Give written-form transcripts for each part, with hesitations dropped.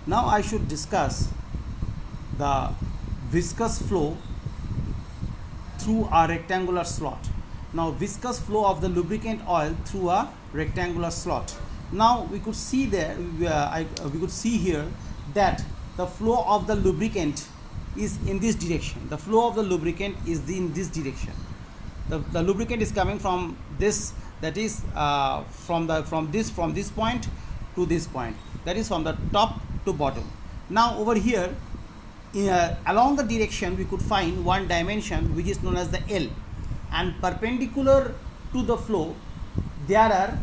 Now I should discuss the viscous flow through a rectangular slot. Now viscous flow of the lubricant oil through a rectangular slot. Now we could see there, we could see here that the flow of the lubricant is in this direction. The flow of the lubricant is in this direction. The lubricant is coming from this, that is from this point to this point, that is from the top to bottom. Now over here, along the direction we could find one dimension which is known as the L, and perpendicular to the flow there are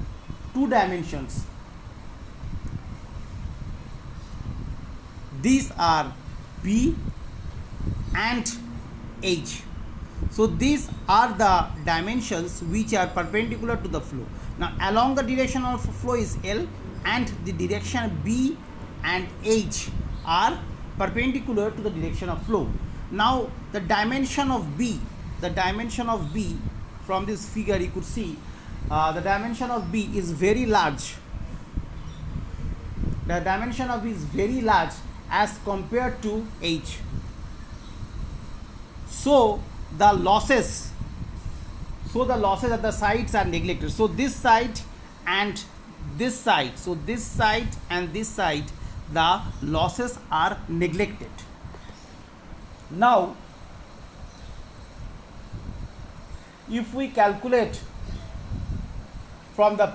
two dimensions. These are B and H. So these are the dimensions which are perpendicular to the flow. Now along the direction of flow is L, and the direction B and H are perpendicular to the direction of flow. Now the dimension of B from this figure you could see the dimension of B is very large. The dimension of B is very large as compared to H. So the losses at the sides are neglected. So this side and this side, so this side and this side, the losses are neglected. Now if we calculate from the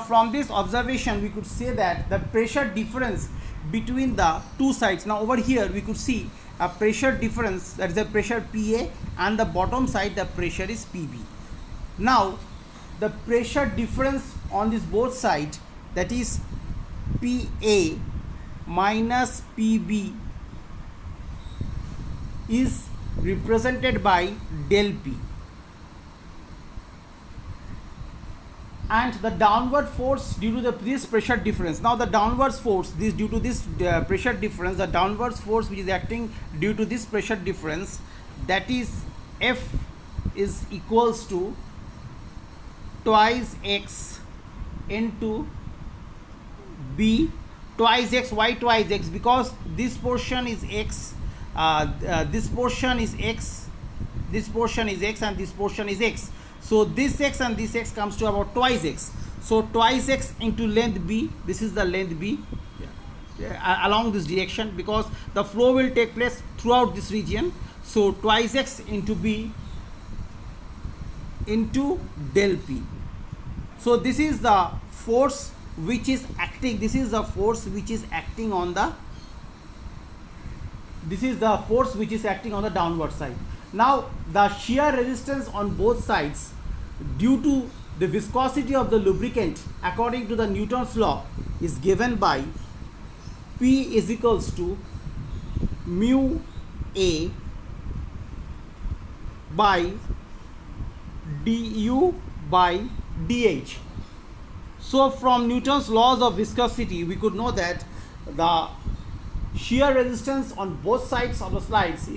from this observation we could say that the pressure difference between the two sides, now over here we could see a pressure difference, that is the pressure PA, and the bottom side the pressure is PB. Now the pressure difference on this both sides, that is PA minus PB, is represented by del P, and the downward force due to this pressure difference. Now the downward force, this due to this pressure difference, the downward force which is acting due to this pressure difference, that is F is equals to twice X into B twice X. Why twice X? Because this portion is X, this portion is X, this portion is X, and this portion is X. So this X and this X comes to about twice X. So twice X into length B, this is the length B along this direction, because the flow will take place throughout this region. So twice X into B into del P. So this is the force which is acting, this is the force which is acting on the, this is the force which is acting on the downward side. Now the shear resistance on both sides due to the viscosity of the lubricant according to the Newton's law is given by P is equals to mu A by du by dH. So from Newton's laws of viscosity we could know that the shear resistance on both sides of the slides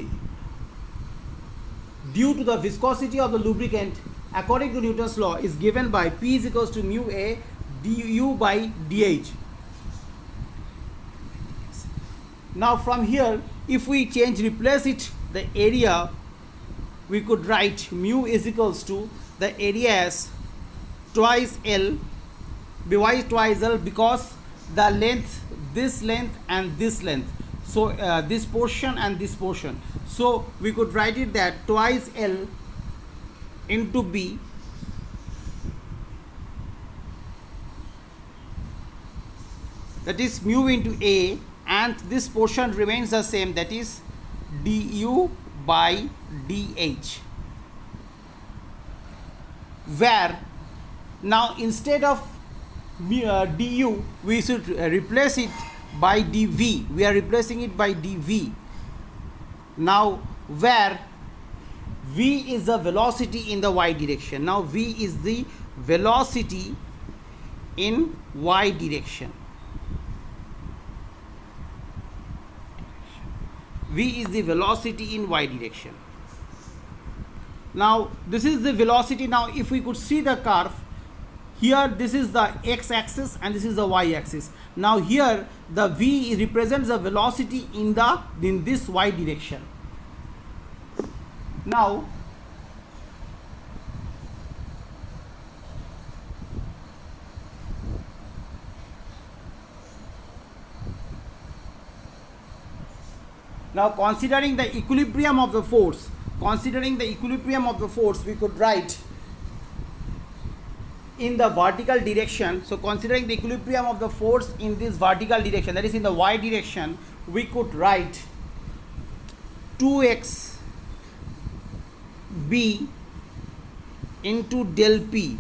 due to the viscosity of the lubricant according to Newton's law is given by P is equals to mu A du by dH. Now from here, if we replace it, the area, we could write mu is equals to the area as twice L. Why twice L? Because the length, this length and this length, so this portion and this portion, so we could write it that twice L into B that is mu into A, and this portion remains the same, that is du by dH, where now instead of du we should replace it by dV. We are replacing it by dV. Now where v is the velocity in the y direction. Now v is the velocity in y direction. V is the velocity in y direction. Now this is the velocity. Now if we could see the curve, here this is the x-axis and this is the y-axis. Now here the v represents the velocity in this y direction. Now considering the equilibrium of the force, we could write in the vertical direction. So considering the equilibrium of the force in this vertical direction, that is in the y direction, we could write 2x b into del p,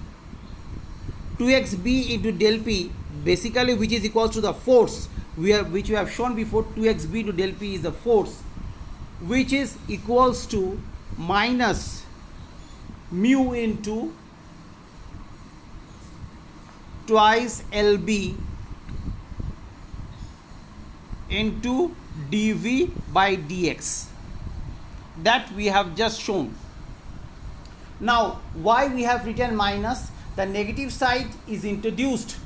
2x b into del p, basically which is equals to the force which we have shown before. 2x b into del p is the force, which is equals to minus mu into twice lb into dv by dx, that we have just shown. Now why we have written minus? The negative side is introduced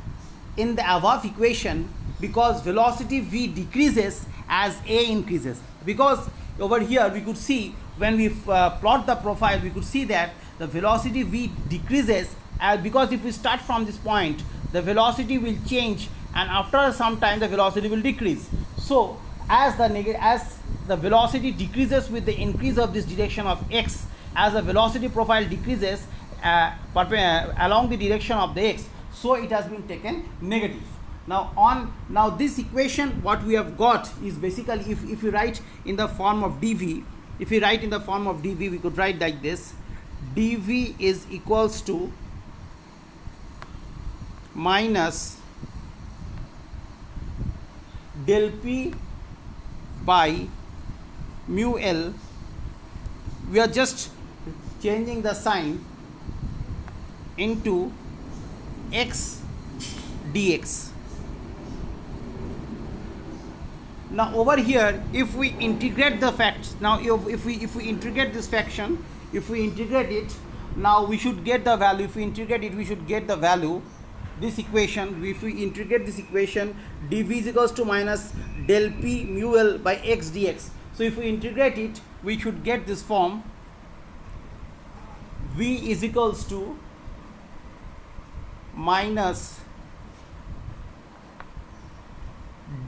in the above equation because velocity v decreases as a increases. Because over here we could see, when we plot the profile, we could see that the velocity v decreases because if we start from this point, the velocity will change, and after some time the velocity will decrease. So as the velocity decreases with the increase of this direction of x, as the velocity profile decreases along the direction of the x, so it has been taken negative. Now this equation, what we have got is basically, if you write in the form of dv, we could write like this: dv is equals to minus del p by mu l. We are just changing the sign into x dx. Now over here, if we integrate the facts, now if we integrate this fraction, if we integrate it, now we should get the value. If we integrate it, we should get the value. This equation, if we integrate this equation, dv is equals to minus del p mu l by x dx. So if we integrate it, we should get this form: v is equals to minus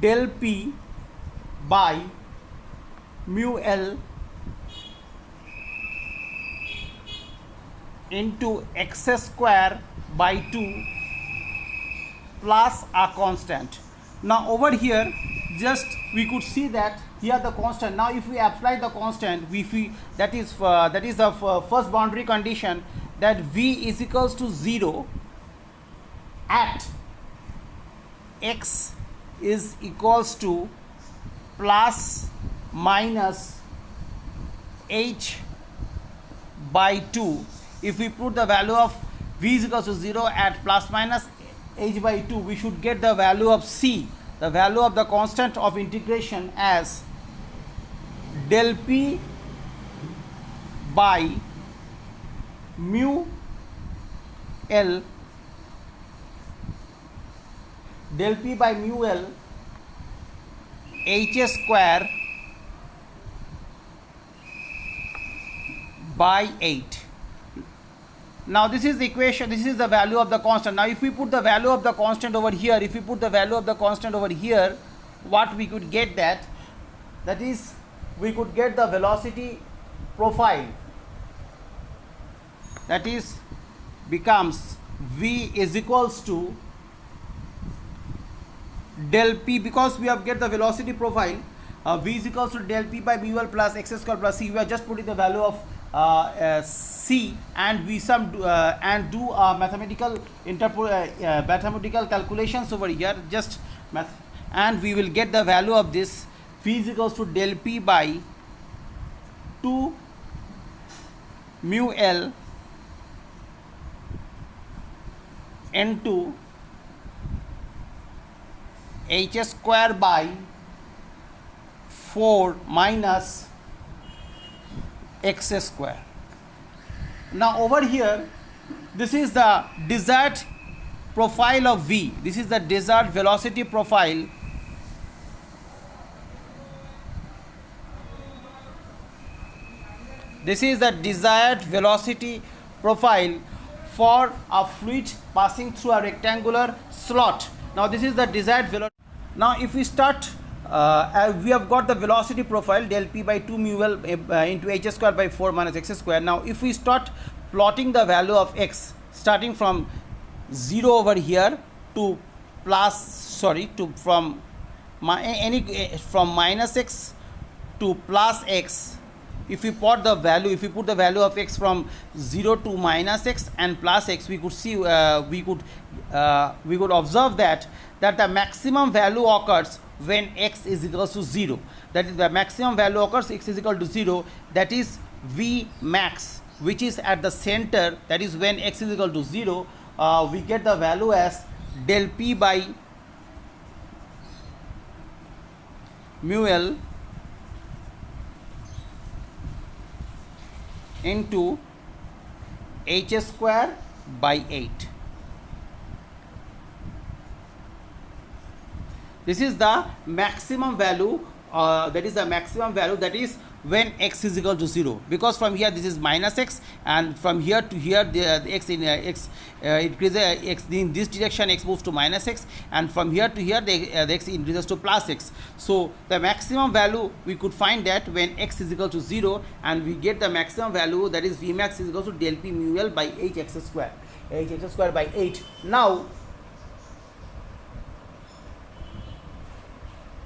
del p by mu l into x square by 2 plus a constant. Now over here, just we could see that here the constant. Now if we apply the constant, that is the first boundary condition, that v is equals to 0 at x is equals to plus minus h by 2. If we put the value of v is equals to 0 at plus minus h by 2, we should get the value of c, the value of the constant of integration, as del p by mu l, del p by mu l h square by 8. Now this is the equation, this is the value of the constant. Now if we put the value of the constant over here, what we could get, that is we could get the velocity profile, that is becomes v is equals to del p, because we have get the velocity profile, v is equals to del p by mu l plus x square plus c. We are just putting the value of c, and we and do mathematical calculations over here, just and we will get the value of this. V is equals to del p by 2 mu l into h square by 4 minus x square. Now over here, this is the desired profile of V. This is the desired velocity profile This is the desired velocity profile for a fluid passing through a rectangular slot. Now this is the desired velocity. Now if we start, we have got the velocity profile del P by 2 mu L into h square by 4 minus x square. Now if we start plotting the value of x starting from 0 over here to from minus x to plus x, if we put the value of x from 0 to minus x and plus x, we could see we could observe that the maximum value occurs when x is equal to 0. That is, the maximum value occurs x is equal to 0, that is V max, which is at the center. That is when x is equal to 0, we get the value as del P by mu L into h square by 8. This is the maximum value, that is when x is equal to 0, because from here this is minus x, and from here to here the x increases x in this direction, x moves to minus x, and from here to here the x increases to plus x. So the maximum value we could find that when x is equal to 0, and we get the maximum value, that is V max is equal to del P mu L by h square by 8.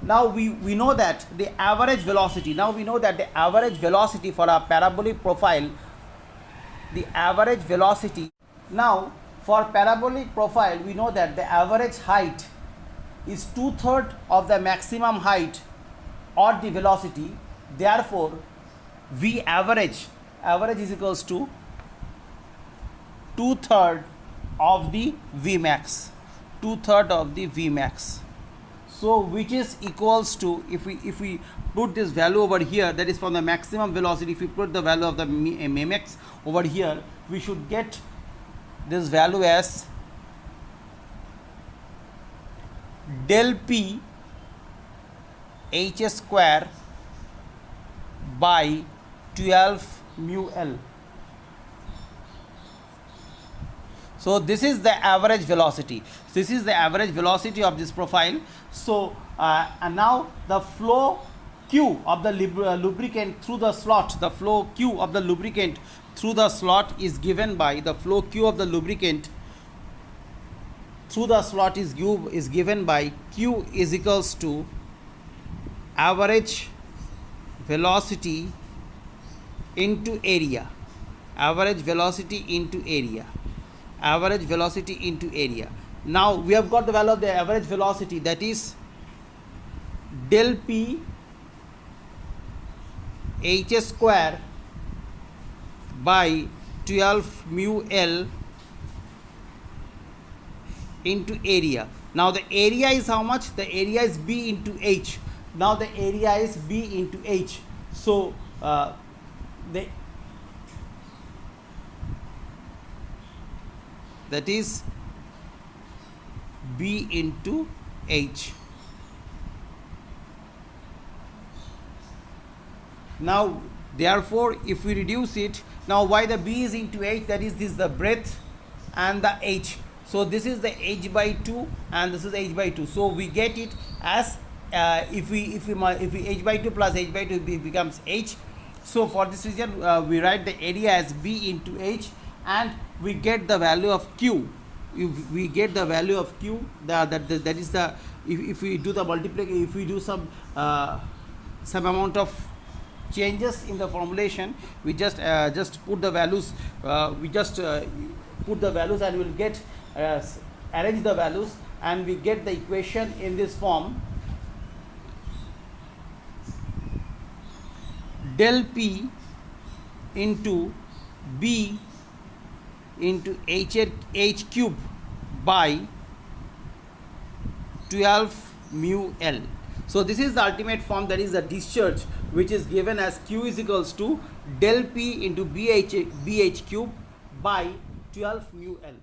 Now we know that the average velocity, for a parabolic profile, now for parabolic profile we know that the average height is 2/3 of the maximum height or the velocity. Therefore V average is equals to 2/3 of the V max, So which is equals to, if we put this value over here, that is from the maximum velocity, if we put the value of the max over here, we should get this value as del P h square by 12 mu L. So this is the average velocity. Of this profile. So and now the flow Q of the lubricant through the slot. The flow Q of the lubricant through the slot is given by the flow Q of the lubricant through the slot is given by Q is equals to average velocity into area. Now we have got the value of the average velocity, that is del P h square by 12 mu L into area. Now the area is how much? The area is B into H. Now the area is B into H. So that is B into H. Now therefore if we reduce it, now why the B is into H, that is this the breadth and the H. So this is the H by 2 and this is H by 2. So we get it as if we H by 2 plus H by 2 becomes H. So for this reason we write the area as B into H, and we get the value of Q. That is the, if we do the multiplication, if we do some amount of changes in the formulation, we just put the values, put the values and we will get arrange the values, and we get the equation in this form: del P into B into h cube by 12 mu L. So this is the ultimate form, that is the discharge, which is given as Q is equals to del P into BH cube by 12 mu L.